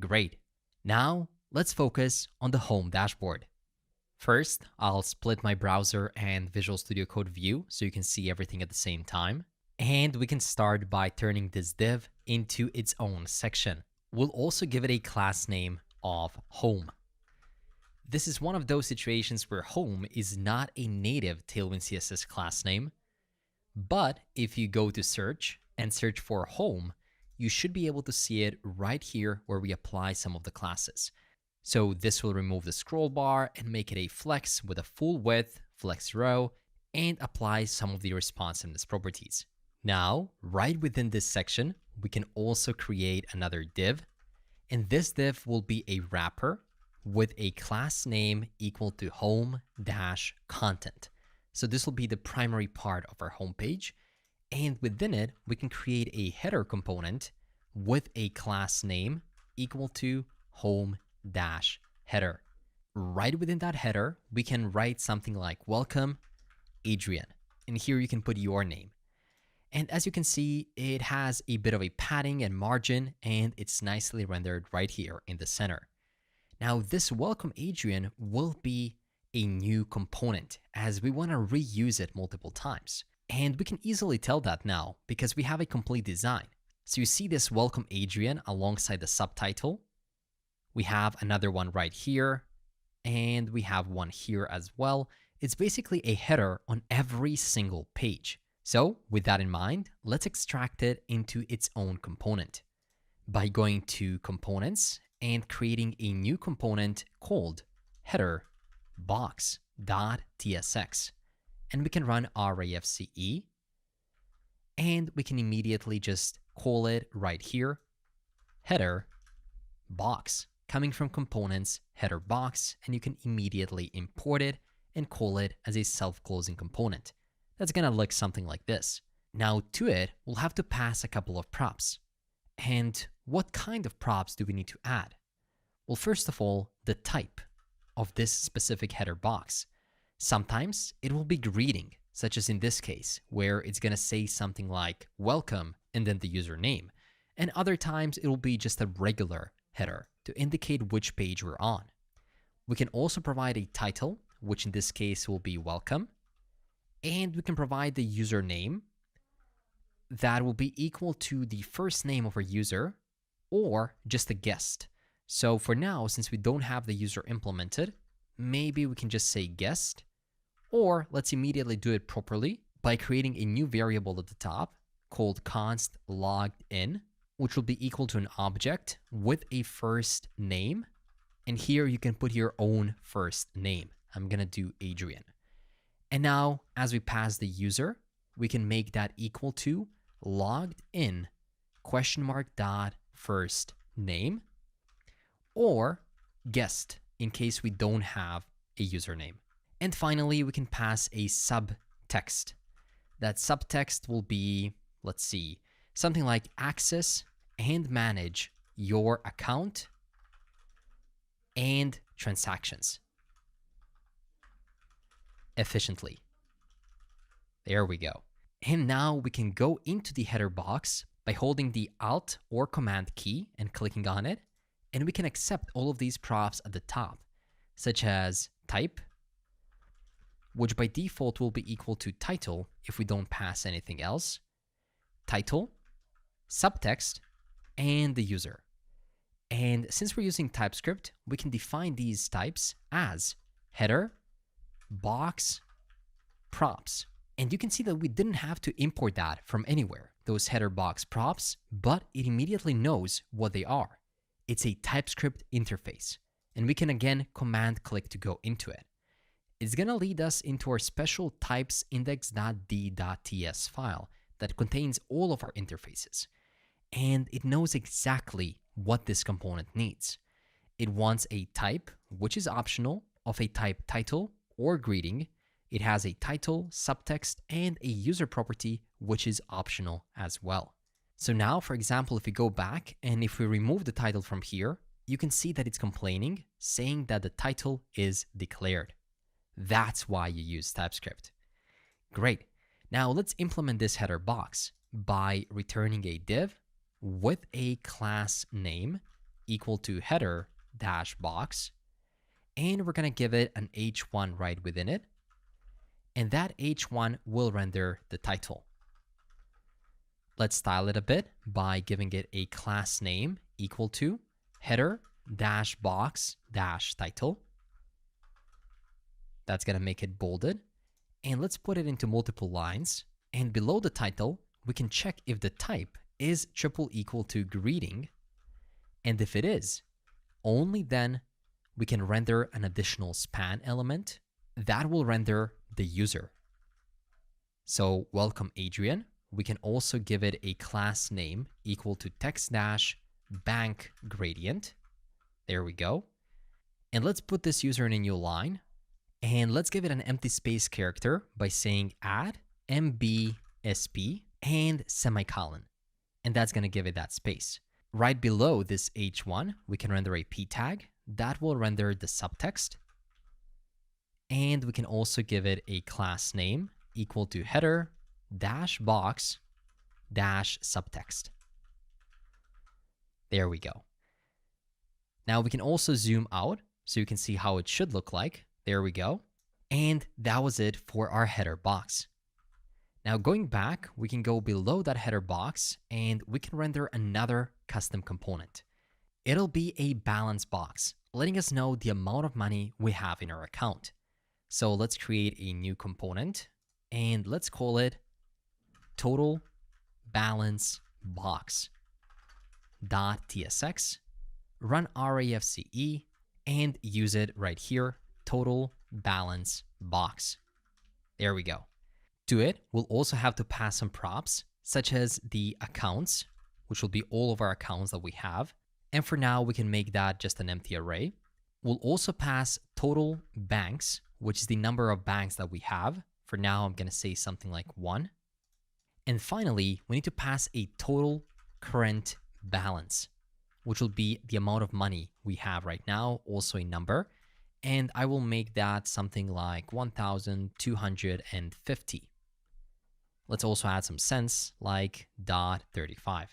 Great. Now let's focus on the home dashboard. First, I'll split my browser and Visual Studio Code view so you can see everything at the same time. And we can start by turning this div into its own section. We'll also give it a class name of home. This is one of those situations where home is not a native Tailwind CSS class name, but if you go to search and search for home, you should be able to see it right here where we apply some of the classes. So this will remove the scroll bar and make it a flex with a full width, flex row, and apply some of the responsiveness properties. Now, right within this section, we can also create another div, and this div will be a wrapper with a class name equal to home-content. So this will be the primary part of our homepage, and within it, we can create a header component with a class name equal to home-header. Right within that header, we can write something like welcome Adrian, and here you can put your name. And as you can see, it has a bit of a padding and margin, and it's nicely rendered right here in the center. Now, this welcome Adrian will be a new component as we want to reuse it multiple times. And we can easily tell that now because we have a complete design. So you see this welcome Adrian alongside the subtitle. We have another one right here, and we have one here as well. It's basically a header on every single page. So with that in mind, let's extract it into its own component by going to components and creating a new component called header box.tsx. And we can run RAFCE, and we can immediately just call it right here, header box, coming from components, header box, and you can immediately import it and call it as a self-closing component. That's gonna look something like this. Now to it, we'll have to pass a couple of props. And what kind of props do we need to add? Well, first of all, the type of this specific header box. Sometimes it will be greeting, such as in this case, where it's gonna say something like welcome and then the username. And other times it will be just a regular header to indicate which page we're on. We can also provide a title, which in this case will be welcome. And we can provide the username that will be equal to the first name of our user or just a guest. So for now, since we don't have the user implemented, maybe we can just say guest, or let's immediately do it properly by creating a new variable at the top called const logged in, which will be equal to an object with a first name. And here you can put your own first name. I'm gonna do Adrian. And now, as we pass the user, we can make that equal to logged in (first name) or guest in case we don't have a username. And finally, we can pass a subtext. That subtext will be, let's see, something like access and manage your account and transactions efficiently. There we go. And now we can go into the header box by holding the Alt or Command key and clicking on it, and we can accept all of these props at the top, such as type, which by default will be equal to title if we don't pass anything else, title, subtext, and the user. And since we're using TypeScript, we can define these types as header, box, props. And you can see that we didn't have to import that from anywhere, those header box props, but it immediately knows what they are. It's a TypeScript interface, and we can again command click to go into it. It's gonna lead us into our special types index.d.ts file that contains all of our interfaces. And it knows exactly what this component needs. It wants a type, which is optional, of a type title or greeting. It has a title, subtext, and a user property, which is optional as well. So now, for example, if we go back and if we remove the title from here, you can see that it's complaining, saying that the title is declared. That's why you use TypeScript. Great. Now let's implement this header box by returning a div with a class name equal to header dash box, and we're going to give it an h1 right within it, and that h1 will render the title. Let's style it a bit by giving it a class name equal to header dash box dash title. That's going to make it bolded. And let's put it into multiple lines. And below the title, we can check if the type is triple equal to greeting. And if it is, only then we can render an additional span element that will render the user. So welcome Adrian. We can also give it a class name equal to text dash bank gradient. There we go. And let's put this user in a new line. And let's give it an empty space character by saying add mbsp and semicolon. And that's going to give it that space. Right below this h1, we can render a p tag that will render the subtext. And we can also give it a class name equal to header dash box dash subtext. There we go. Now we can also zoom out so you can see how it should look like. There we go. And that was it for our header box. Now going back, we can go below that header box and we can render another custom component. It'll be a balance box, letting us know the amount of money we have in our account. So let's create a new component and let's call it total balance box .tsx, run RAFCE and use it right here, total balance box. There we go. To it, we'll also have to pass some props, such as the accounts, which will be all of our accounts that we have. And for now, we can make that just an empty array. We'll also pass total banks, which is the number of banks that we have. For now, I'm going to say something like 1. And finally, we need to pass a total current balance, which will be the amount of money we have right now, also a number. And I will make that something like 1,250. Let's also add some cents like .35.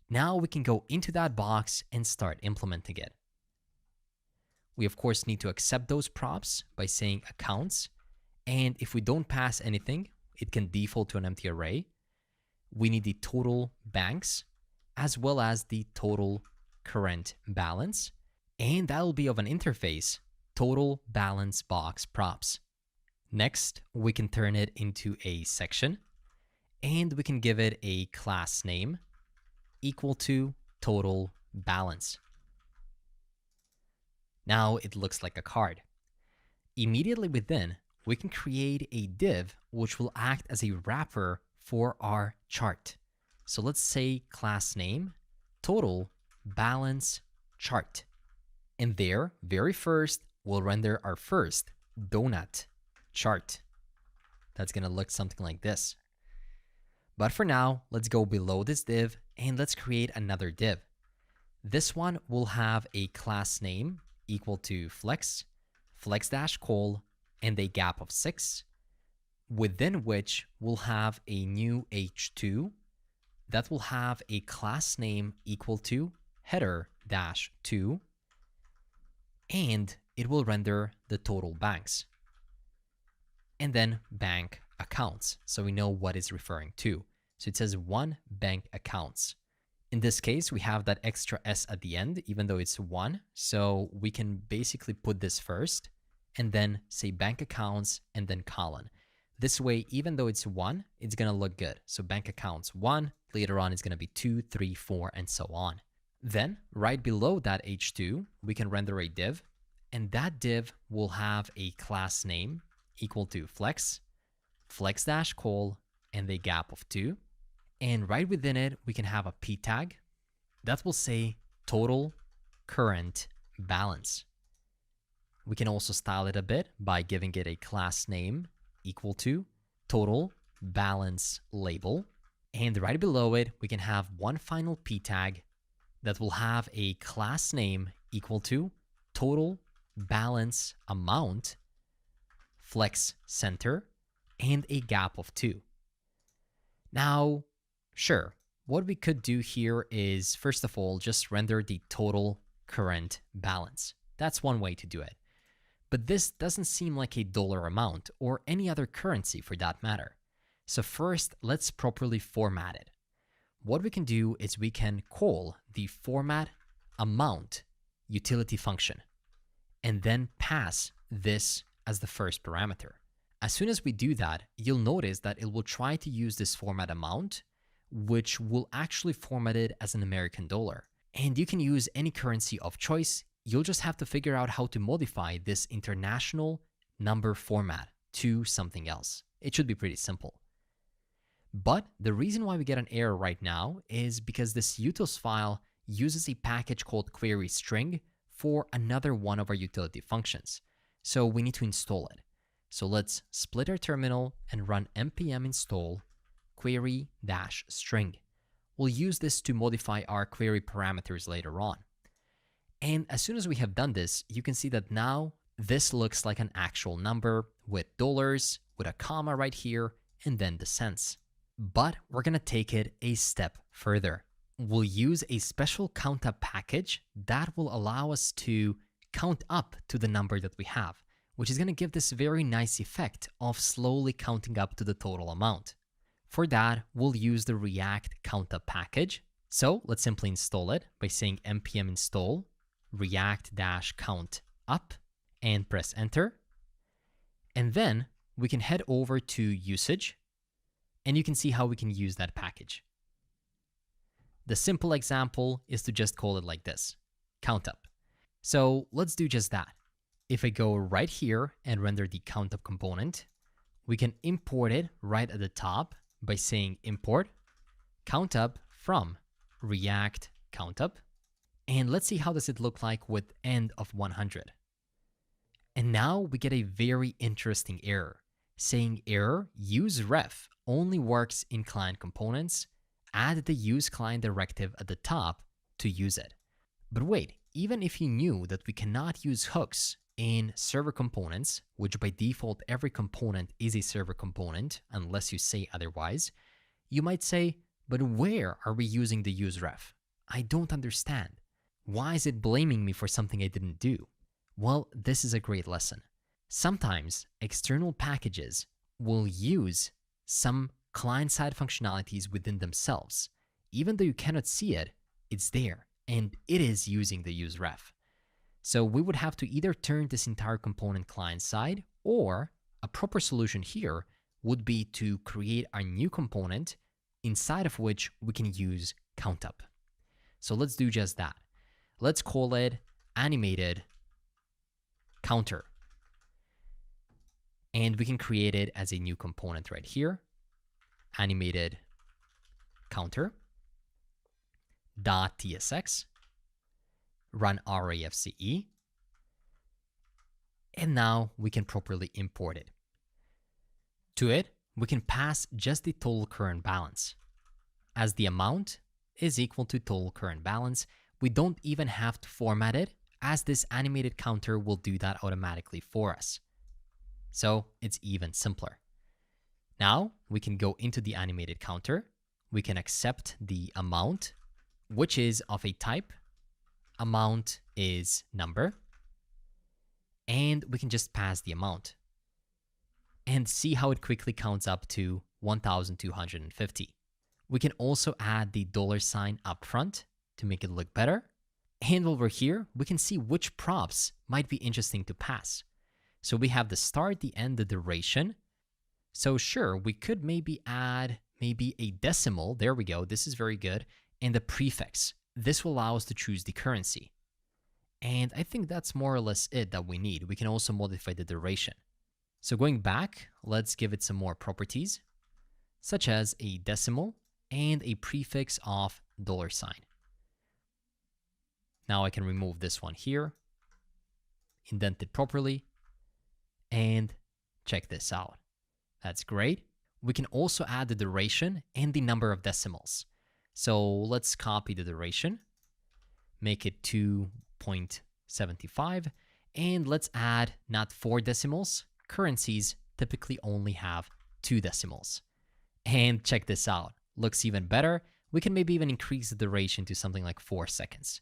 Now we can go into that box and start implementing it. We of course need to accept those props by saying accounts. And if we don't pass anything, it can default to an empty array. We need the total banks as well as the total current balance. And that'll be of an interface, total balance box props. Next, we can turn it into a section and we can give it a class name equal to total balance. Now it looks like a card. Immediately within, we can create a div which will act as a wrapper for our chart. So let's say class name total balance chart. And there, very first, we'll render our first donut chart. That's going to look something like this. But for now, let's go below this div and let's create another div. This one will have a class name equal to flex, flex-call, and a gap of 6, within which we'll have a new h2 that will have a class name equal to header-2, and it will render the total banks. And then bank accounts, so we know what it's referring to. So it says 1 bank accounts. In this case, we have that extra s at the end, even though it's 1. So we can basically put this first and then say bank accounts and then colon. This way, even though it's 1, it's going to look good. So bank accounts 1, later on it's going to be 2, 3, 4, and so on. Then right below that h2, we can render a div, and that div will have a class name equal to flex, flex-call, and a gap of 2. And right within it, we can have a p tag that will say total current balance. We can also style it a bit by giving it a class name equal to total balance label. And right below it, we can have one final p tag that will have a class name equal to total balance amount, flex center, and a gap of 2. Now, sure, What we could do here is, first of all, just render the total current balance. That's one way to do it. But this doesn't seem like a dollar amount or any other currency for that matter. So first, let's properly format it. What we can do is we can call the format amount utility function and then pass this as the first parameter. As soon as we do that, you'll notice that it will try to use this format amount, which will actually format it as an American dollar. And you can use any currency of choice. You'll just have to figure out how to modify this international number format to something else. It should be pretty simple. But the reason why we get an error right now is because this util file uses a package called query string for another one of our utility functions. So we need to install it. So let's split our terminal and run npm install query-string. We'll use this to modify our query parameters later on. And as soon as we have done this, you can see that now this looks like an actual number with dollars, with a comma right here, and then the cents. But we're going to take it a step further. We'll use a special countup package that will allow us to count up to the number that we have, which is going to give this very nice effect of slowly counting up to the total amount. For that, we'll use the React countup package. So let's simply install it by saying npm install react-countup and press enter. And then we can head over to usage, and you can see how we can use that package. The simple example is to just call it like this, countup. So let's do just that. If I go right here and render the countup component, we can import it right at the top by saying import countup from React countup. And let's see how does it look like with end of 100. And now we get a very interesting error saying error useRef only works in client components. Add the use client directive at the top to use it. But wait, even if you knew that we cannot use hooks in server components, which by default every component is a server component unless you say otherwise, you might say, but where are we using the useRef? I don't understand. Why is it blaming me for something I didn't do? Well, this is a great lesson. Sometimes external packages will use some client-side functionalities within themselves. Even though you cannot see it, it's there, and it is using the useRef. So we would have to either turn this entire component client-side, or a proper solution here would be to create a new component inside of which we can use countup. So let's do just that. Let's call it animated counter. And we can create it as a new component right here. Animated counter .tsx, run rafce, and now we can properly import it. To it, we can pass just the total current balance. As the amount is equal to total current balance, we don't even have to format it, as this animated counter will do that automatically for us. So it's even simpler. Now we can go into the animated counter. We can accept the amount, which is of a type. Amount is number. And we can just pass the amount and see how it quickly counts up to 1,250. We can also add the $sign up front to make it look better. And over here, we can see which props might be interesting to pass. So we have the start, the end, the duration. So sure, we could maybe add a decimal. There we go. This is very good. And the prefix. This will allow us to choose the currency. And I think that's more or less it that we need. We can also modify the duration. So going back, let's give it some more properties, such as a decimal and a prefix of $sign. Now I can remove this one here, indent it properly, and check this out. That's great. We can also add the duration and the number of decimals. So let's copy the duration, make it 2.75, and let's add not 4 decimals. Currencies typically only have 2 decimals. And check this out. Looks even better. We can maybe even increase the duration to something like 4 seconds.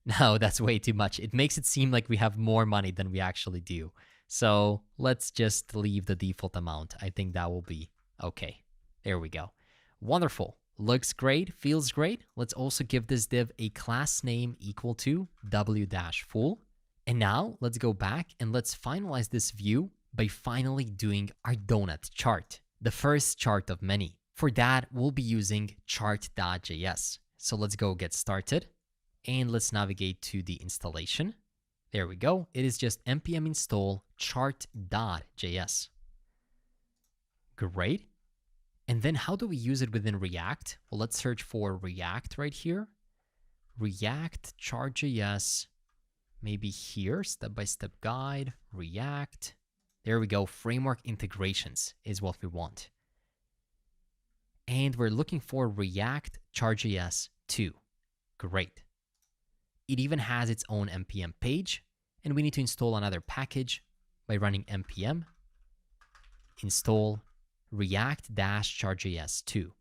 No, that's way too much. It makes it seem like we have more money than we actually do. So let's just leave the default amount. I think that will be okay. There we go. Wonderful. Looks great, feels great. Let's also give this div a class name equal to w-full. And now let's go back and let's finalize this view by finally doing our donut chart, the first chart of many. For that, we'll be using chart.js. So let's go get started and let's navigate to the installation. There we go. It is just npm install chart.js. Great. And then how do we use it within React? Well, let's search for React right here. React chart.js, maybe here, step-by-step guide, React. There we go. Framework integrations is what we want. And we're looking for React chart.js 2. Great. It even has its own npm page, and we need to install another package by running npm install React-chart.js 2.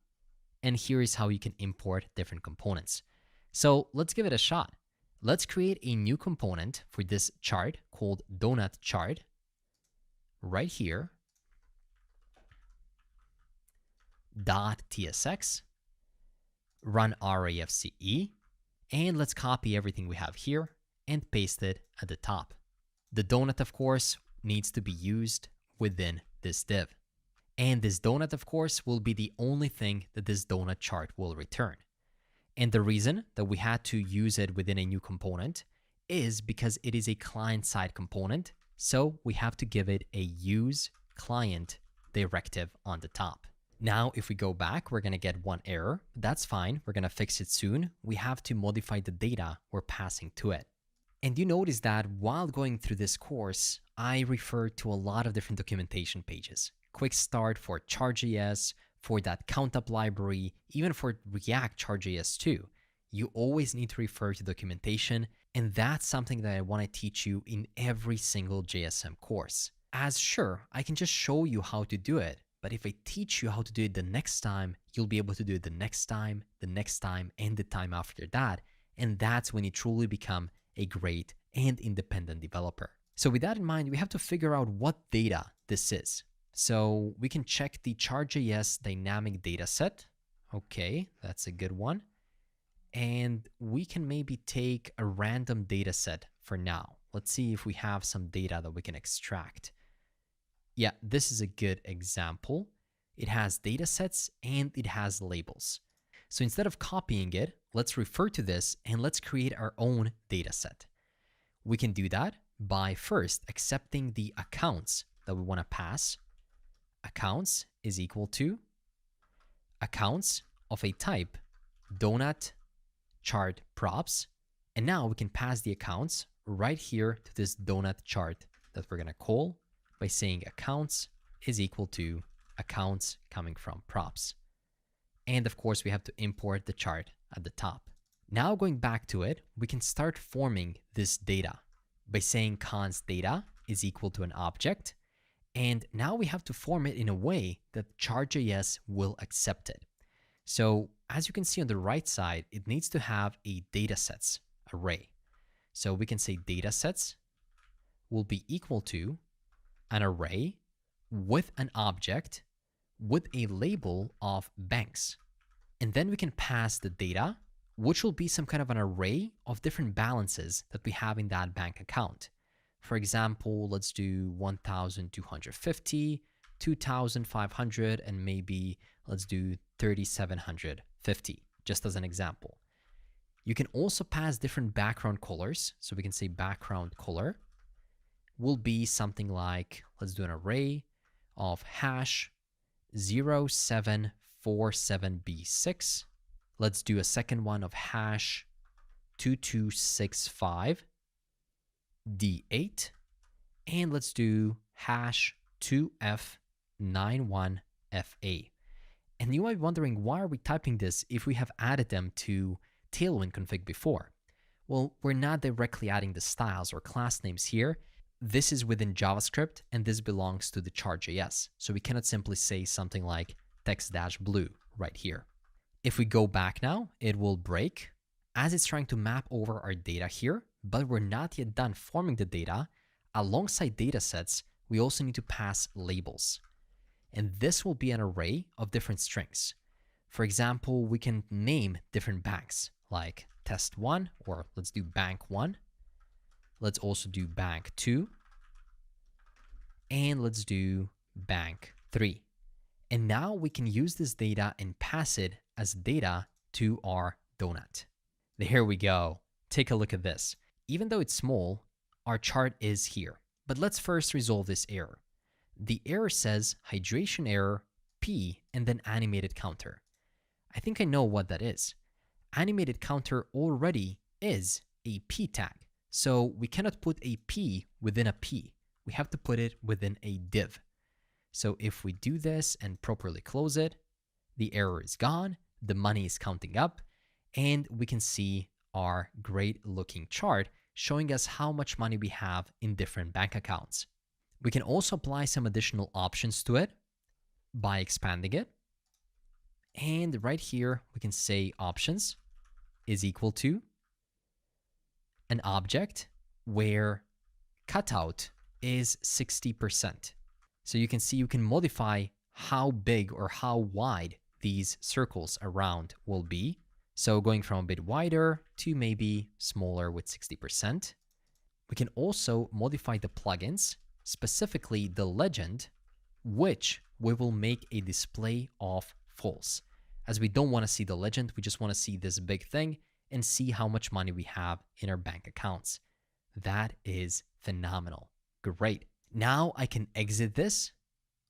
And here is how you can import different components. So let's give it a shot. Let's create a new component for this chart called donut chart right here. .tsx, run rafce, and let's copy everything we have here and paste it at the top. The donut, of course, needs to be used within this div. And this donut, of course, will be the only thing that this donut chart will return. And the reason that we had to use it within a new component is because it is a client-side component, so we have to give it a use client directive on the top. Now, if we go back, we're going to get one error. That's fine. We're going to fix it soon. We have to modify the data we're passing to it. And you notice that while going through this course, I referred to a lot of different documentation pages. Quick start for chart.js, for that countup library, even for React chart.js too. You always need to refer to documentation, and that's something that I want to teach you in every single JSM course. As sure, I can just show you how to do it, but if I teach you how to do it the next time, you'll be able to do it the next time, and the time after that, and that's when you truly become a great and independent developer. So with that in mind, we have to figure out what data this is. So we can check the chart.js dynamic dataset. Okay, that's a good one. And we can maybe take a random dataset for now. Let's see if we have some data that we can extract. Yeah, this is a good example. It has datasets and it has labels. So instead of copying it, let's refer to this and let's create our own dataset. We can do that by first accepting the accounts that we want to pass. Accounts is equal to accounts of a type donut chart props. And now we can pass the accounts right here to this donut chart that we're going to call by saying accounts is equal to accounts coming from props. And of course, we have to import the chart at the top. Now going back to it, we can start forming this data by saying const data is equal to an object. And now we have to form it in a way that chart.js will accept it. So as you can see on the right side, it needs to have a datasets array. So we can say datasets will be equal to an array with an object with a label of banks. And then we can pass the data, which will be some kind of an array of different balances that we have in that bank account. For example, let's do 1,250, 2,500, and maybe let's do 3,750, just as an example. You can also pass different background colors. So we can say background color will be something like, let's do an array of hash 0747B6. Let's do a second one of hash 2265 D8, and let's do hash 2F91FA. And you might be wondering, why are we typing this if we have added them to Tailwind config before? Well, we're not directly adding the styles or class names here. This is within JavaScript, and this belongs to the chart.js. So we cannot simply say something like text-blue right here. If we go back now, it will break as it's trying to map over our data here, but we're not yet done forming the data. Alongside data sets, we also need to pass labels. And this will be an array of different strings. For example, we can name different banks like test1, or let's do bank1. Let's also do bank2. And let's do bank3. And now we can use this data and pass it as data to our donut. Here we go. Take a look at this. Even though it's small, our chart is here. But let's first resolve this error. The error says hydration error, P, and then animated counter. I think I know what that is. Animated counter already is a P tag. So we cannot put a P within a P. We have to put it within a div. So if we do this and properly close it, the error is gone, the money is counting up, and we can see our great looking chart showing us how much money we have in different bank accounts. We can also apply some additional options to it by expanding it. And right here, we can say options is equal to an object where cutout is 60%. So you can see you can modify how big or how wide these circles around will be. So going from a bit wider to maybe smaller with 60%. We can also modify the plugins, specifically the legend, which we will make a display of false. As we don't want to see the legend, we just want to see this big thing and see how much money we have in our bank accounts. That is phenomenal. Great. Now I can exit this.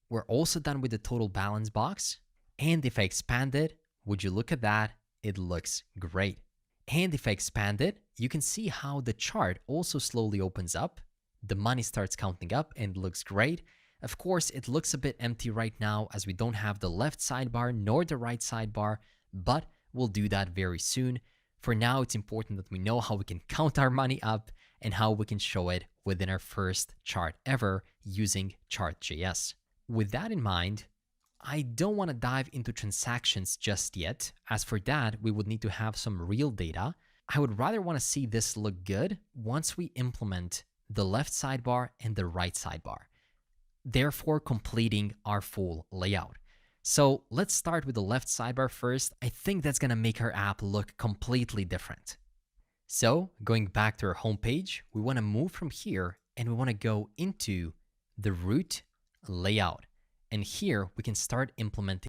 We're also done with the total balance box. And if I expand it, would you look at that? It looks great. And if I expand it, you can see how the chart also slowly opens up. The money starts counting up and looks great. Of course, it looks a bit empty right now as we don't have the left sidebar nor the right sidebar, but we'll do that very soon. For now, it's important that we know how we can count our money up and how we can show it within our first chart ever using Chart.js. With that in mind, I don't want to dive into transactions just yet, as for that, we would need to have some real data. I would rather want to see this look good once we implement the left sidebar and the right sidebar, therefore completing our full layout. So let's start with the left sidebar first. I think that's going to make our app look completely different. So going back to our homepage, we want to move from here and we want to go into the root layout. And here we can start implementing